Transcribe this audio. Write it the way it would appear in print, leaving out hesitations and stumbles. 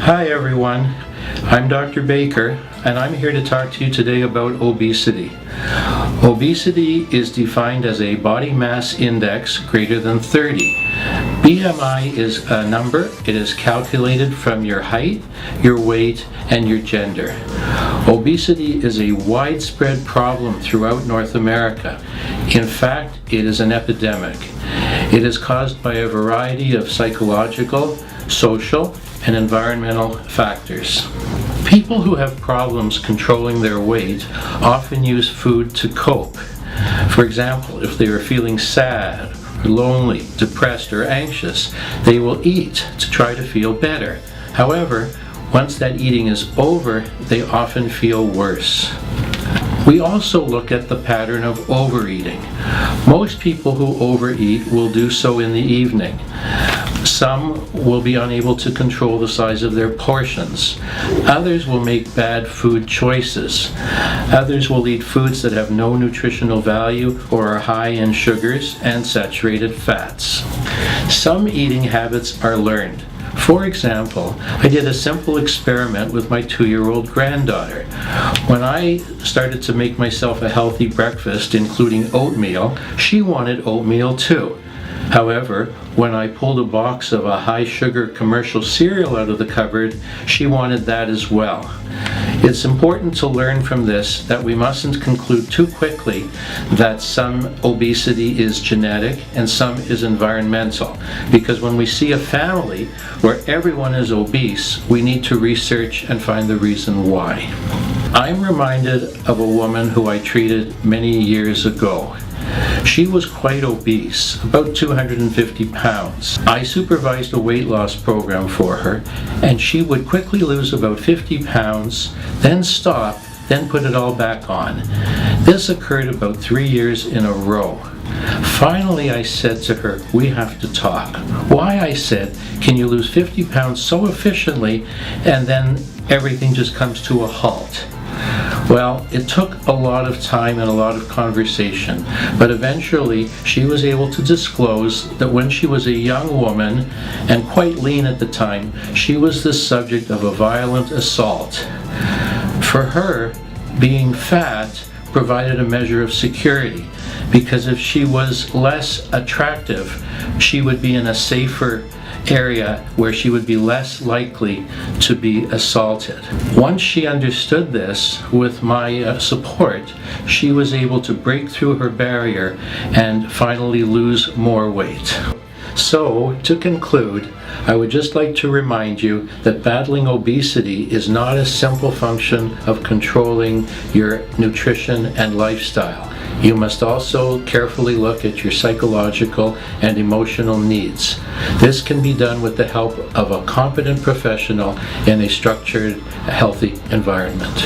Hi everyone, I'm Dr. Baker and I'm here to talk to you today about obesity. Obesity is defined as a body mass index greater than 30. BMI is a number. It is calculated from your height, your weight, and your gender. Obesity is a widespread problem throughout North America. In fact, it is an epidemic. It is caused by a variety of psychological, social, and environmental factors. People who have problems controlling their weight often use food to cope. For example, if they are feeling sad, lonely, depressed, or anxious, they will eat to try to feel better. However, once that eating is over, they often feel worse. We also look at the pattern of overeating. Most people who overeat will do so in the evening. Some will be unable to control the size of their portions. Others will make bad food choices. Others will eat foods that have no nutritional value or are high in sugars and saturated fats. Some eating habits are learned. For example, I did a simple experiment with my 2-year-old granddaughter. When I started to make myself a healthy breakfast, including oatmeal, she wanted oatmeal too. However, when I pulled a box of a high-sugar commercial cereal out of the cupboard, she wanted that as well. It's important to learn from this that we mustn't conclude too quickly that some obesity is genetic and some is environmental, because when we see a family where everyone is obese, we need to research and find the reason why. I'm reminded of a woman who I treated many years ago. She was quite obese, about 250 pounds. I supervised a weight loss program for her, and she would quickly lose about 50 pounds, then stop, then put it all back on. This occurred about 3 years in a row. Finally, I said to her, "We have to talk." Why, I said, can you lose 50 pounds so efficiently and then everything just comes to a halt? Well, it took a lot of time and a lot of conversation, but eventually she was able to disclose that when she was a young woman and quite lean at the time, she was the subject of a violent assault. For her, being fat provided a measure of security, because if she was less attractive, she would be in a safer area where she would be less likely to be assaulted. Once she understood this, with my support, she was able to break through her barrier and finally lose more weight. So, to conclude, I would just like to remind you that battling obesity is not a simple function of controlling your nutrition and lifestyle. You must also carefully look at your psychological and emotional needs. This can be done with the help of a competent professional in a structured, healthy environment.